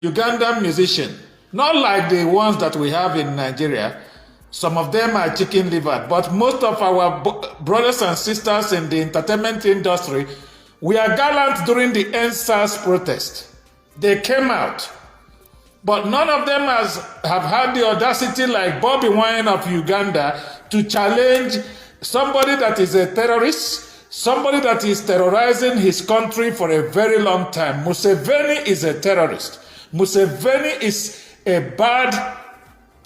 Ugandan musician, not like the ones that we have in Nigeria. Some of them are chicken liver, but most of our brothers and sisters in the entertainment industry, we are gallant during the EndSARS protest. They came out, but none of them have had the audacity like Bobby Wine of Uganda to challenge somebody that is a terrorist, somebody that is terrorizing his country for a very long time. Museveni is a terrorist. Museveni is a bad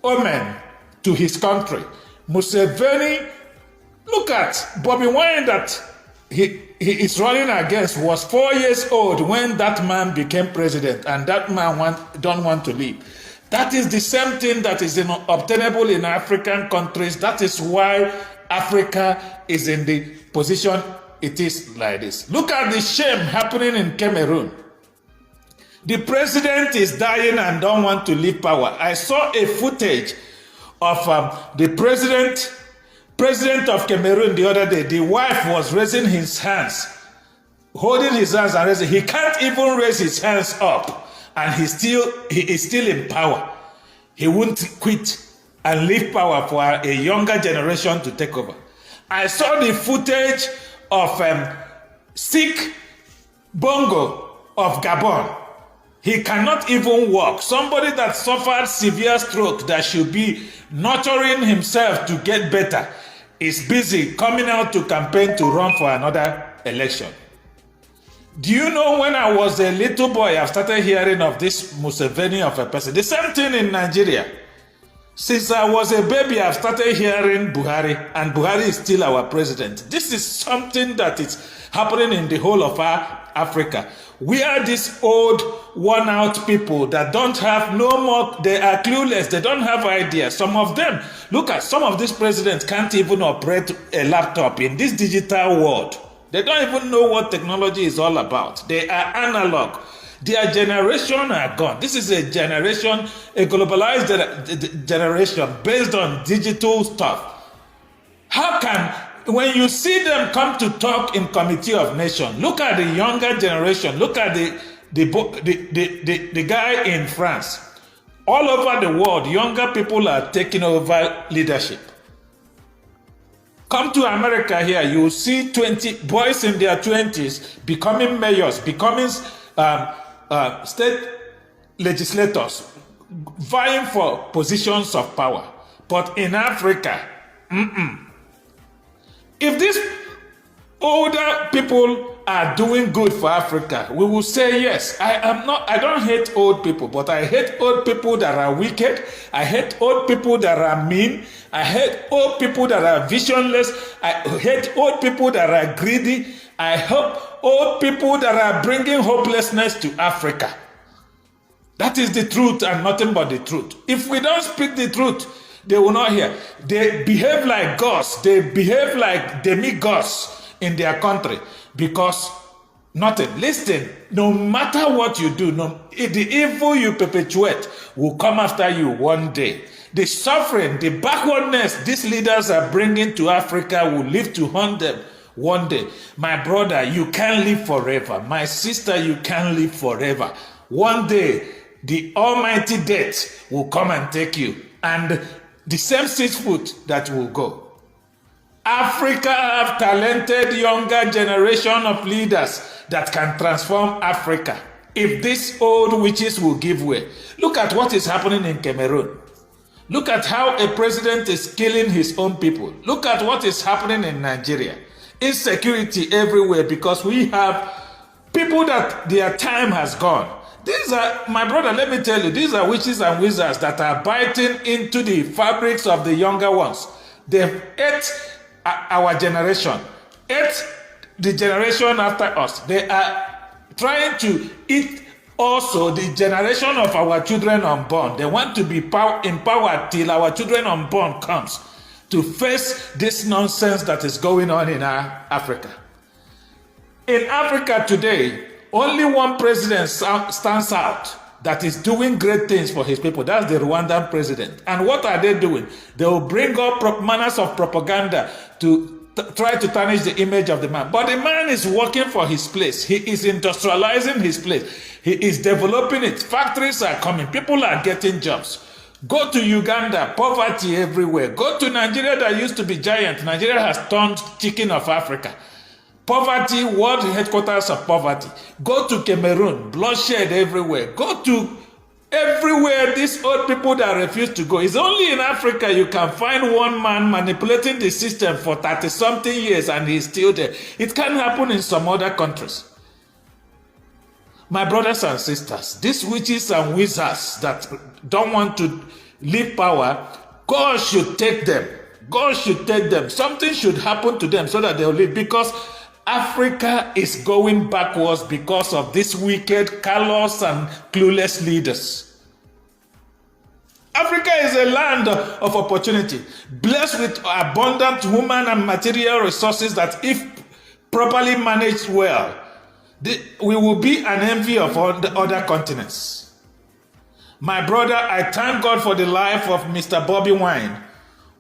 omen to his country. Museveni, look at Bobby Wine that he is running against was 4 years old when that man became president, and that man don't want to leave. That is the same thing that is obtainable in African countries. That is why Africa is in the position it is like this. Look at the shame happening in Cameroon. The president is dying and don't want to leave power. I saw a footage of the president of Cameroon the other day. The wife was raising his hands, holding his hands and raising. He can't even raise his hands up, and he is still in power. He won't quit and leave power for a younger generation to take over. I saw the footage of Sick Bongo of Gabon. He cannot even walk. Somebody that suffered severe stroke that should be nurturing himself to get better is busy coming out to campaign to run for another election. Do you know, when I was a little boy, I started hearing of this Museveni of a person. The same thing in Nigeria. Since I was a baby, I've started hearing Buhari, and Buhari is still our president. This is something that is happening in the whole of our Africa. We are these old, worn-out people that don't have no more, they are clueless, they don't have ideas. Some of them, look at some of these presidents can't even operate a laptop in this digital world. They don't even know what technology is all about. They are analog. Their generation are gone. This is a generation, a globalized generation based on digital stuff. How can, when you see them come to talk in Committee of Nations, look at the younger generation, look at the guy in France. All over the world, younger people are taking over leadership. Come to America here, you will see 20 boys in their 20s becoming mayors, becoming state legislators, vying for positions of power. But in Africa, if these older people are doing good for Africa, we will say yes. I don't hate old people, but I hate old people that are wicked. I hate old people that are mean. I hate old people that are visionless. I hate old people that are greedy. I hate old people that are bringing hopelessness to Africa. That is the truth and nothing but the truth. If we don't speak the truth, they will not hear. They behave like gods. They behave like demigods in their country because nothing. Listen, no matter what you do, the evil you perpetuate will come after you one day. The suffering, the backwardness these leaders are bringing to Africa will live to haunt them one day. My brother, you can't live forever. My sister, you can't live forever. One day, the almighty death will come and take you. And the same 6 foot that will go. Africa have talented younger generation of leaders that can transform Africa. If these old witches will give way. Look at what is happening in Cameroon. Look at how a president is killing his own people. Look at what is happening in Nigeria. Insecurity everywhere because we have people that their time has gone. These are, my brother, let me tell you, these are witches and wizards that are biting into the fabrics of the younger ones. They've ate our generation, ate the generation after us. They are trying to eat also the generation of our children unborn. They want to be empowered till our children unborn comes to face this nonsense that is going on in our Africa. In Africa today, only one president stands out that is doing great things for his people. That's the Rwandan president. And what are they doing? They will bring up manners of propaganda to try to tarnish the image of the man. But the man is working for his place. He is industrializing his place. He is developing it. Factories are coming. People are getting jobs. Go to Uganda, poverty everywhere. Go to Nigeria that used to be giant. Nigeria has turned chicken of Africa. Poverty, world headquarters of poverty. Go to Cameroon, bloodshed everywhere. Go to everywhere these old people that refuse to go. It's only in Africa you can find one man manipulating the system for 30-something years and he's still there. It can happen in some other countries. My brothers and sisters, these witches and wizards that don't want to leave power, God should take them. God should take them. Something should happen to them so that they'll leave, because Africa is going backwards because of these wicked, callous, and clueless leaders. Africa is a land of opportunity, blessed with abundant human and material resources that, if properly managed well, we will be an envy of all the other continents. My brother, I thank God for the life of Mr. Bobby Wine,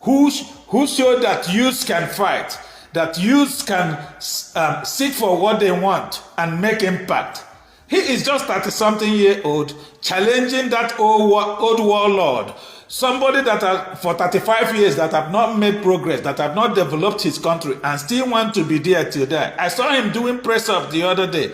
who showed that youths can fight, that youths can seek for what they want and make impact. He is just 30-something year old, challenging that old warlord, somebody that for 35 years that have not made progress, that have not developed his country, and still want to be there till die. I saw him doing press-ups the other day.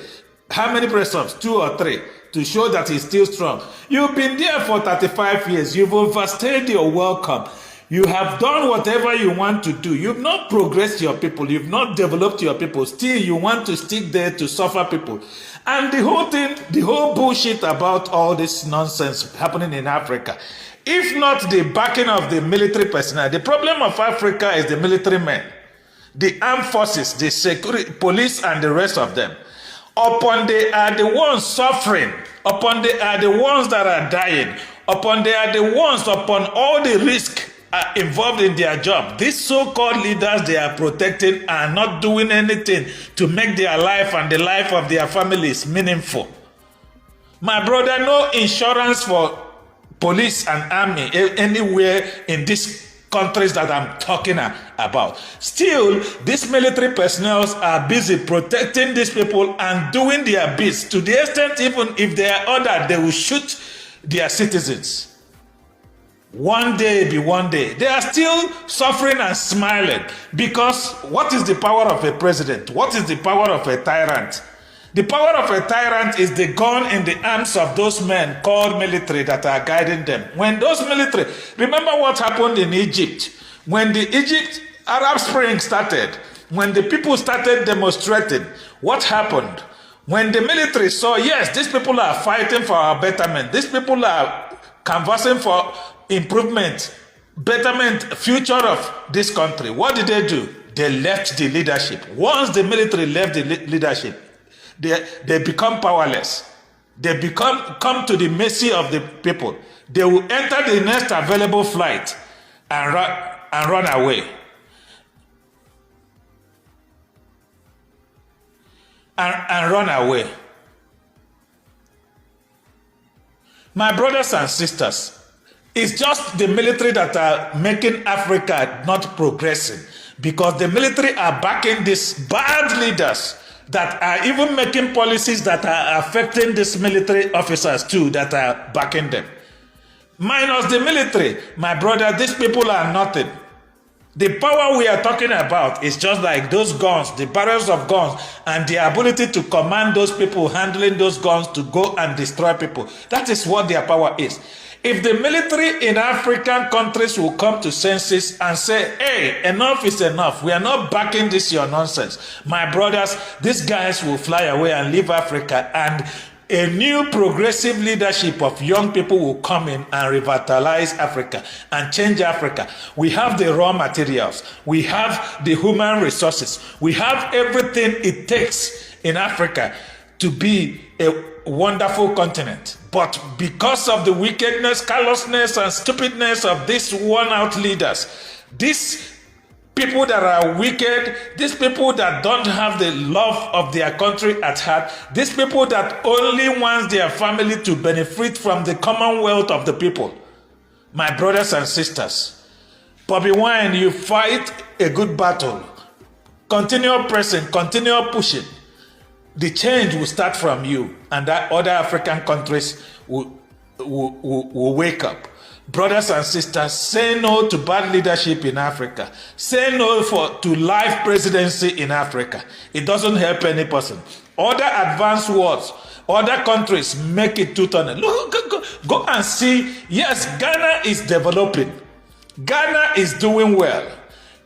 How many press-ups? 2 or 3, to show that he's still strong. You've been there for 35 years. You've overstayed your welcome. You have done whatever you want to do. You've not progressed your people. You've not developed your people. Still, you want to stick there to suffer people. And the whole thing, the whole bullshit about all this nonsense happening in Africa, if not the backing of the military personnel, the problem of Africa is the military men, the armed forces, the security, police, and the rest of them. Upon they are the ones suffering, upon they are the ones that are dying, upon they are the ones upon all the risk involved in their job. These so-called leaders they are protecting are not doing anything to make their life and the life of their families meaningful. My brother, no insurance for police and army anywhere in these countries that I'm talking about. Still, these military personnel are busy protecting these people and doing their best, to the extent even if they are ordered, they will shoot their citizens. One day be one day. They are still suffering and smiling, because what is the power of a president? What is the power of a tyrant? The power of a tyrant is the gun in the arms of those men called military that are guiding them. When those military, remember what happened in Egypt? When the Egypt Arab Spring started, when the people started demonstrating, what happened? When the military saw, yes, these people are fighting for our betterment, these people are canvassing for improvement, betterment, future of this country, what did they do? They left the leadership. Once the military left the leadership, they become powerless. They come to the mercy of the people. They will enter the next available flight and run away. And run away. My brothers and sisters, it's just the military that are making Africa not progressing, because the military are backing these bad leaders that are even making policies that are affecting these military officers too, that are backing them. Minus the military, my brother, these people are nothing. The power we are talking about is just like those guns, the barrels of guns, and the ability to command those people handling those guns to go and destroy people. That is what their power is. If the military in African countries will come to senses and say, hey, enough is enough, we are not backing this your nonsense, my brothers, these guys will fly away and leave Africa, and a new progressive leadership of young people will come in and revitalize Africa and change Africa. We have the raw materials, we have the human resources, we have everything it takes in Africa to be a wonderful continent. But because of the wickedness, callousness, and stupidness of these worn-out leaders, these people that are wicked, these people that don't have the love of their country at heart, these people that only want their family to benefit from the commonwealth of the people. My brothers and sisters, Bobby Wine, you fight a good battle. continue pressing, continue pushing, the change will start from you, and that other African countries will wake up. Brothers and sisters, say no to bad leadership in Africa. Say no to life presidency in Africa. It doesn't help any person. Other advanced worlds, other countries make it two-tunnel. Go and see. Yes, Ghana is developing. Ghana is doing well.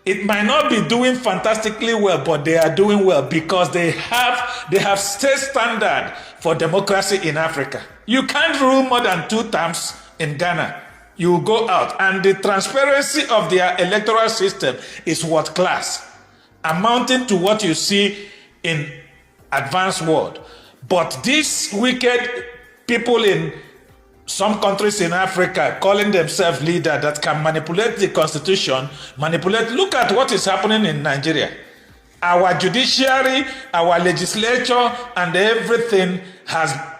It might not be doing fantastically well, but they are doing well because they have state standard for democracy in Africa. You can't rule more than 2 terms in Ghana. You will go out, and the transparency of their electoral system is world class, amounting to what you see in advanced world. But these wicked people in some countries in Africa calling themselves leaders that can manipulate the constitution, look at what is happening in Nigeria. Our judiciary, our legislature, and everything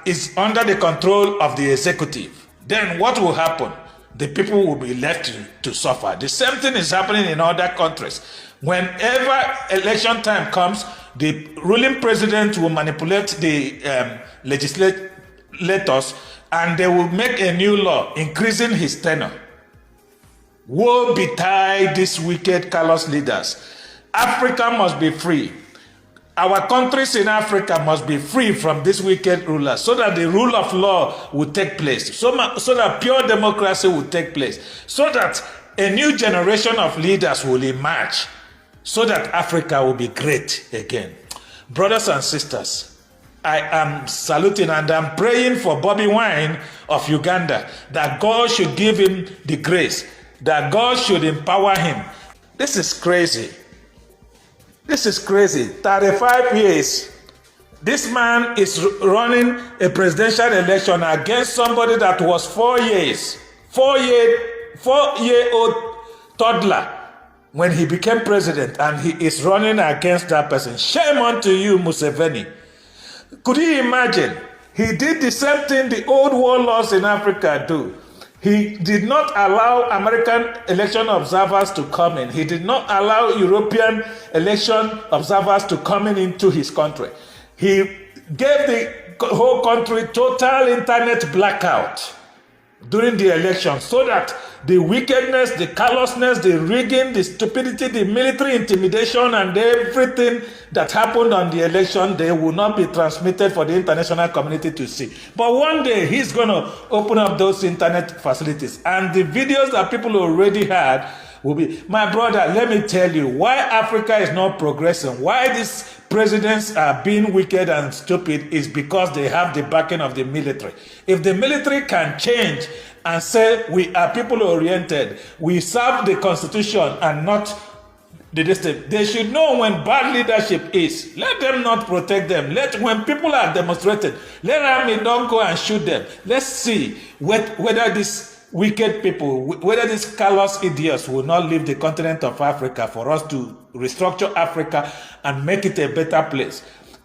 is under the control of the executive. Then what will happen? The people will be left to suffer. The same thing is happening in other countries. Whenever election time comes, the ruling president will manipulate the legislators, and they will make a new law increasing his tenure. Woe betide these wicked, callous leaders. Africa must be free. Our countries in Africa must be free from these wicked rulers so that the rule of law will take place, so that pure democracy will take place, so that a new generation of leaders will emerge, so that Africa will be great again. Brothers and sisters, I am saluting and I'm praying for Bobi Wine of Uganda, that God should give him the grace, that God should empower him. This is crazy. This is crazy. 35 years. This man is running a presidential election against somebody that was 4 years. 4-year-old toddler when he became president, and he is running against that person. Shame unto you, Museveni. Could you imagine? He did the same thing the old warlords in Africa do. He did not allow American election observers to come in. He did not allow European election observers to come into his country. He gave the whole country total internet blackout during the election, so that the wickedness, the callousness, the rigging, the stupidity, the military intimidation, and everything that happened on the election, they will not be transmitted for the international community to see. But one day, he's going to open up those internet facilities, and the videos that people already had will be. My brother, let me tell you why Africa is not progressing, why these presidents are being wicked and stupid, is because they have the backing of the military. If the military can change and say we are people oriented, we serve the constitution and not the district, they should know when bad leadership is. Let them not protect them. When people are demonstrated, let army don't go and shoot them. Let's see whether these wicked people, whether these callous idiots will not leave the continent of Africa for us to restructure Africa and make it a better place.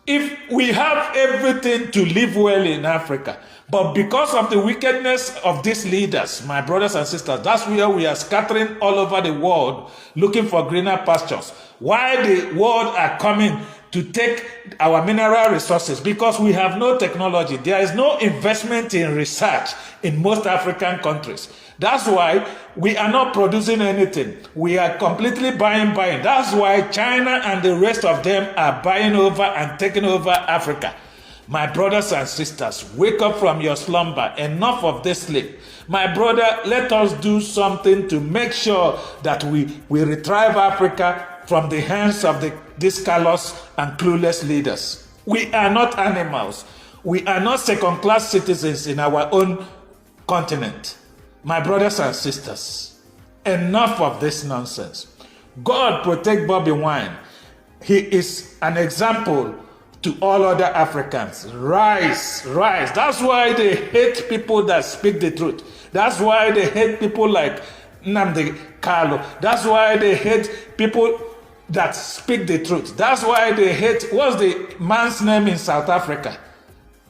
If we have everything to live well in Africa, but because of the wickedness of these leaders, my brothers and sisters, that's where we are scattering all over the world looking for greener pastures. Why the world are coming to take our mineral resources? Because we have no technology. There is no investment in research in most African countries. That's why we are not producing anything. We are completely buying. That's why China and the rest of them are buying over and taking over Africa. My brothers and sisters, wake up from your slumber. Enough of this sleep. My brother, let us do something to make sure that we retrieve Africa from the hands of these callous and clueless leaders. We are not animals. We are not second-class citizens in our own continent. My brothers and sisters, enough of this nonsense. God protect Bobi Wine. He is an example to all other Africans. Rise, rise. That's why they hate people that speak the truth. That's why they hate people like Nnamdi Kanu. That's why they hate people that speak the truth. That's why they hate, what's the man's name in South Africa?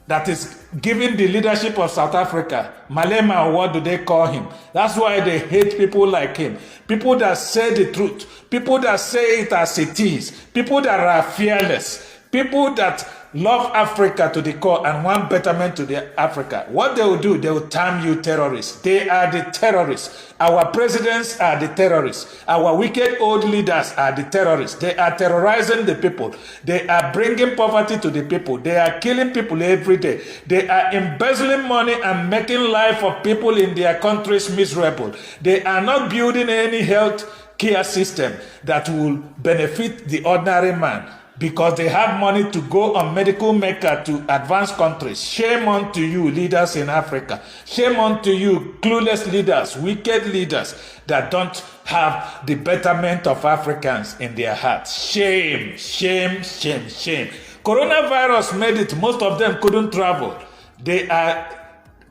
that is giving the leadership of South Africa, Malema, what do they call him? That's why they hate people like him. People that say the truth, people that say it as it is, people that are fearless, people that love Africa to the core and want betterment to the Africa. What they will do, they will term you terrorists. They are the terrorists. Our presidents are the terrorists. Our wicked old leaders are the terrorists. They are terrorizing the people. They are bringing poverty to the people. They are killing people every day. They are embezzling money and making life of people in their countries miserable. They are not building any health care system that will benefit the ordinary man, because they have money to go on medical mecca to advanced countries. Shame unto you, leaders in Africa. Shame unto you, clueless leaders, wicked leaders that don't have the betterment of Africans in their hearts. Shame, shame, shame, shame. Coronavirus made it, most of them couldn't travel. They are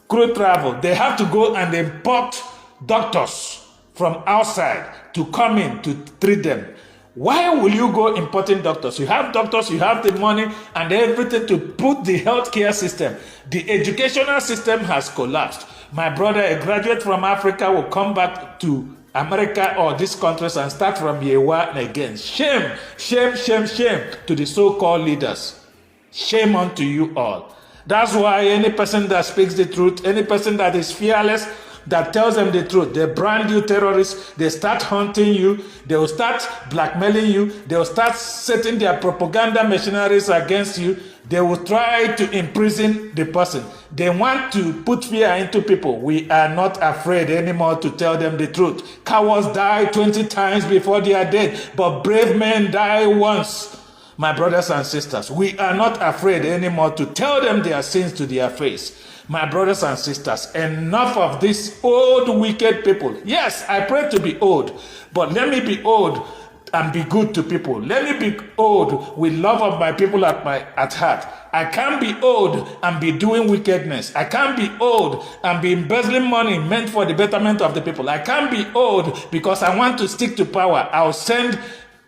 crew travel. They have to go and import doctors from outside to come in to treat them. Why will you go importing doctors? You have doctors, you have the money and everything to put the healthcare system. The educational system has collapsed. My brother, a graduate from Africa, will come back to America or these countries and start from year one again. Shame, shame, shame, shame to the so-called leaders. Shame unto you all. That's why any person that speaks the truth, any person that is fearless, that tells them the truth, they brand you terrorists, they start hunting you, they will start blackmailing you, they will start setting their propaganda machineries against you, they will try to imprison the person. They want to put fear into people. We are not afraid anymore to tell them the truth. Cowards die 20 times before they are dead, but brave men die once. My brothers and sisters, we are not afraid anymore to tell them their sins to their face. My brothers and sisters, enough of these old wicked people. Yes, I pray to be old, but let me be old and be good to people. Let me be old with love of my people at heart. I can't be old and be doing wickedness. I can't be old and be embezzling money meant for the betterment of the people. I can't be old because I want to stick to power. I'll send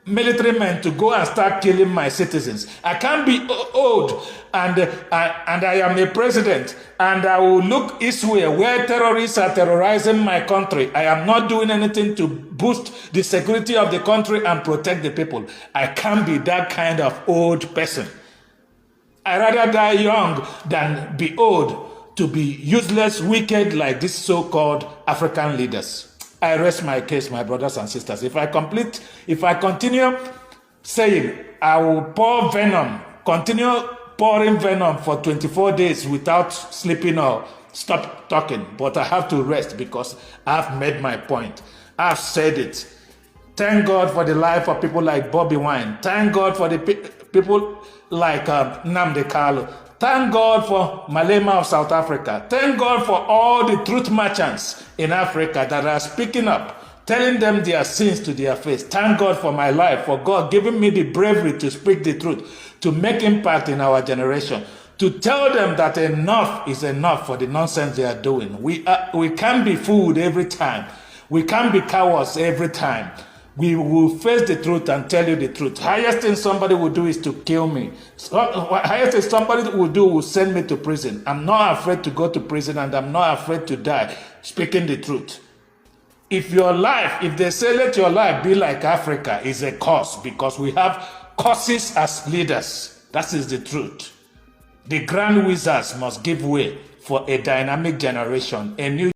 military men to go and start killing my citizens. I can't be old and I am a president and I will look eastward where terrorists are terrorizing my country. I am not doing anything to boost the security of the country and protect the people. I can't be that kind of old person. I rather die young than be old to be useless, wicked like these so-called African leaders. I rest my case, my brothers and sisters. If I continue saying I will pour venom, continue pouring venom for 24 days without sleeping or stop talking, but I have to rest because I've made my point. I've said it. Thank God for the life of people like Bobby Wine. Thank God for the people like Nnamdi Kanu. Thank God for Malema of South Africa. Thank God for all the truth merchants in Africa that are speaking up, telling them their sins to their face. Thank God for my life, for God giving me the bravery to speak the truth, to make impact in our generation, to tell them that enough is enough for the nonsense they are doing. We can't be fooled every time. We can't be cowards every time. We will face the truth and tell you the truth. Highest thing somebody will do is to kill me. Highest thing somebody will do will send me to prison. I'm not afraid to go to prison and I'm not afraid to die speaking the truth. If they say let your life be like Africa, is a curse because we have curses as leaders. That is the truth. The grand wizards must give way for a dynamic generation, a new